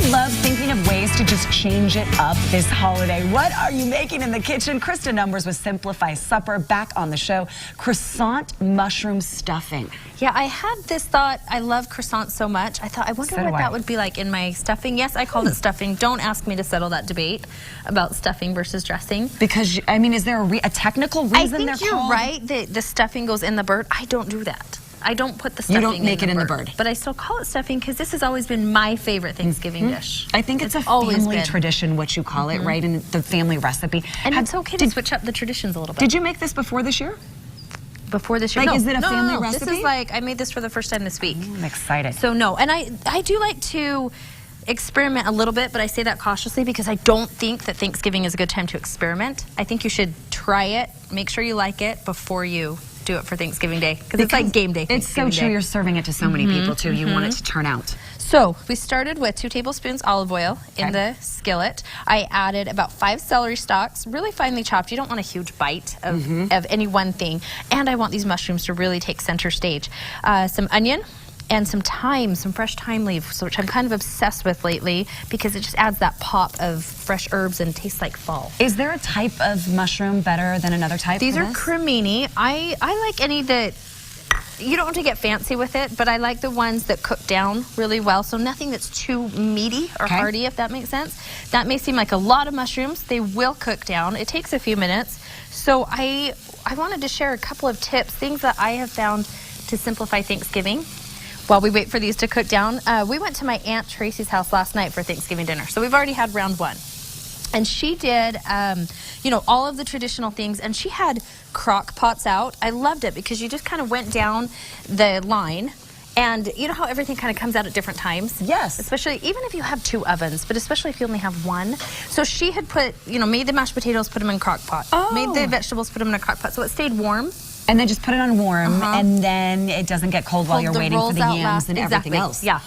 love thinking of ways to just change it up this holiday? What are you making in the kitchen? Krista Numbers with Simplify Supper back on the show. Croissant mushroom stuffing. Yeah, I had this thought. I love croissants so much. I thought, I wonder what that would be like in my stuffing. Yes, I called it stuffing. Don't ask me to settle that debate about stuffing versus dressing. Because, I mean, is there a technical reason they're called? I think you're right. The stuffing goes in the bird. I don't do that. I don't put the stuffing in the bird. You don't make it in the bird. But I still call it stuffing because this has always been my favorite Thanksgiving dish. I think it's a family tradition, what you call it, right? And the family recipe. And it's okay to switch up the traditions a little bit. Did you make this before this year? Before this year? Like, no. is it a family recipe? This is like, I made this for the first time this week. I'm excited. So no, and I do like to experiment a little bit, but I say that cautiously because I don't think that Thanksgiving is a good time to experiment. I think you should try it, make sure you like it before you do it for Thanksgiving Day, because it's like game day. It's so true. You're serving it to so many people too. You want it to turn out. So we started with 2 tablespoons olive oil in the skillet. I added about 5 celery stalks, really finely chopped. You don't want a huge bite of any one thing. And I want these mushrooms to really take center stage. Some onion and some thyme, some fresh thyme leaves, which I'm kind of obsessed with lately because it just adds that pop of fresh herbs and tastes like fall. Is there a type of mushroom better than another type? These are cremini. I like any that, you don't want to get fancy with it, but I like the ones that cook down really well, so nothing that's too meaty or hearty, if that makes sense. That may seem like a lot of mushrooms. They will cook down. It takes a few minutes. So I wanted to share a couple of tips, things that I have found to simplify Thanksgiving. While we wait for these to cook down, we went to my Aunt Tracy's house last night for Thanksgiving dinner. So we've already had round 1. And she did, you know, all of the traditional things, and she had crock pots out. I loved it because you just kind of went down the line, and you know how everything kind of comes out at different times? Yes. Especially, even if you have 2 ovens, but especially if you only have 1. So she had put, you know, made the mashed potatoes, put them in crock pot. Made the vegetables, put them in a crock pot, so it stayed warm. And then just put it on warm, and then it doesn't get cold while you're waiting for the yams and everything else. Yeah.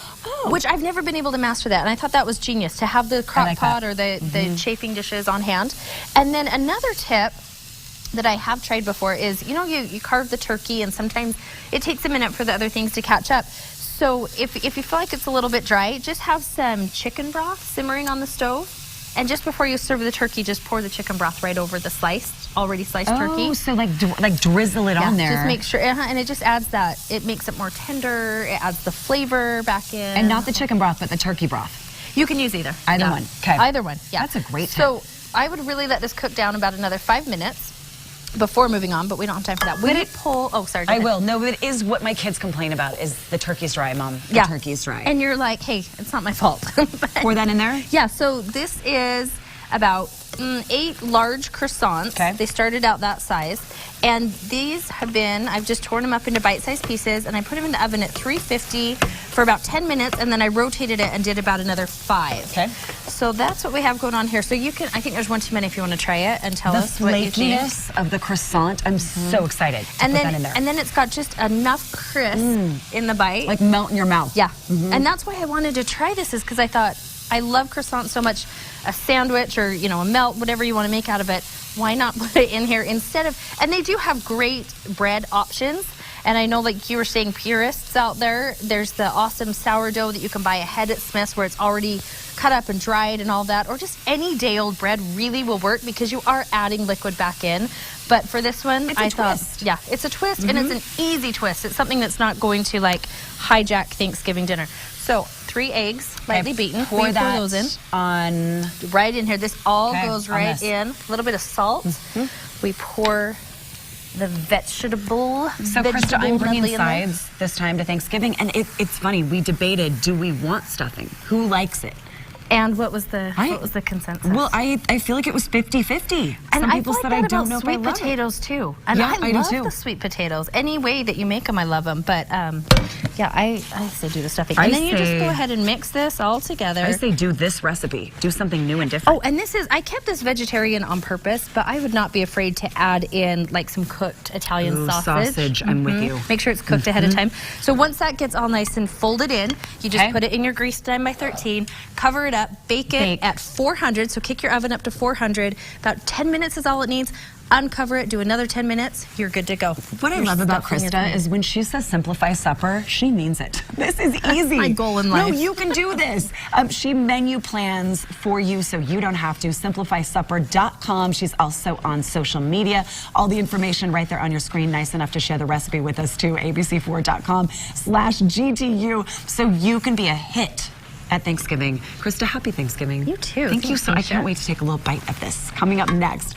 Which I've never been able to master that, and I thought that was genius, to have the crock pot or the chafing dishes on hand. And then another tip that I have tried before is, you know, you carve the turkey, and sometimes it takes a minute for the other things to catch up. So if you feel like it's a little bit dry, just have some chicken broth simmering on the stove. And just before you serve the turkey, just pour the chicken broth right over the already sliced turkey. Oh, so like drizzle it on there. Just make sure, and it just adds that, it makes it more tender, it adds the flavor back in. And not the chicken broth, but the turkey broth. You can use either. Either one, okay. Either one, yeah. That's a great tip. So I would really let this cook down about another 5 minutes before moving on, but we don't have time for that. I will. No, but it is what my kids complain about, is the turkey's dry, Mom. The turkey's dry. And you're like, hey, it's not my fault. Pour that in there? Yeah, so this is about 8 large croissants. Okay. They started out that size. And these have been, I've just torn them up into bite-sized pieces, and I put them in the oven at 350 for about 10 minutes, and then I rotated it and did about another 5. Okay. So that's what we have going on here. So you can, I think there's one too many if you want to try it and tell us what you think. The flakiness of the croissant, I'm so excited to put that in there. And then it's got just enough crisp in the bite. Like melt in your mouth. Yeah. And that's why I wanted to try this, is because I thought, I love croissants so much. A sandwich or, you know, a melt, whatever you want to make out of it, why not put it in here instead of, and they do have great bread options. And I know, like you were saying, purists out there, there's the awesome sourdough that you can buy ahead at Smith's where it's already cut up and dried and all that, or just any day-old bread really will work because you are adding liquid back in. But for this one, I thought, yeah, it's a twist, and it's an easy twist. It's something that's not going to, like, hijack Thanksgiving dinner. So 3 eggs, lightly beaten. Pour those in. Right in here. This all goes right in. A little bit of salt. We pour the vegetable. So Krista, I'm bringing sides this time to Thanksgiving, and it's funny. We debated, do we want stuffing? Who likes it? And what was the consensus? Well, I feel like it was 50-50. And some people said I don't know if I love sweet potatoes too. And yeah, I love the sweet potatoes. Any way that you make them, I love them. But yeah, I say do the stuffing. And then you just go ahead and mix this all together. I say do this recipe. Do something new and different. Oh, and this is, I kept this vegetarian on purpose, but I would not be afraid to add in like some cooked Italian sausage. I'm with you. Make sure it's cooked ahead of time. So once that gets all nice and folded in, you just put it in your grease 9 by 13, cover it up. up, bake it at 400. So kick your oven up to 400. About 10 minutes is all it needs. Uncover it, do another 10 minutes, you're good to go. What I love about Krista is when she says simplify supper, she means it. This is easy. That's my goal in life. No, you can do this. She menu plans for you so you don't have to. SimplifySupper.com. She's also on social media. All the information right there on your screen. Nice enough to share the recipe with us too. abc4.com/GTU so you can be a hit at Thanksgiving. Krista, happy Thanksgiving. You too. Thank you so much. I can't wait to take a little bite of this. Coming up next.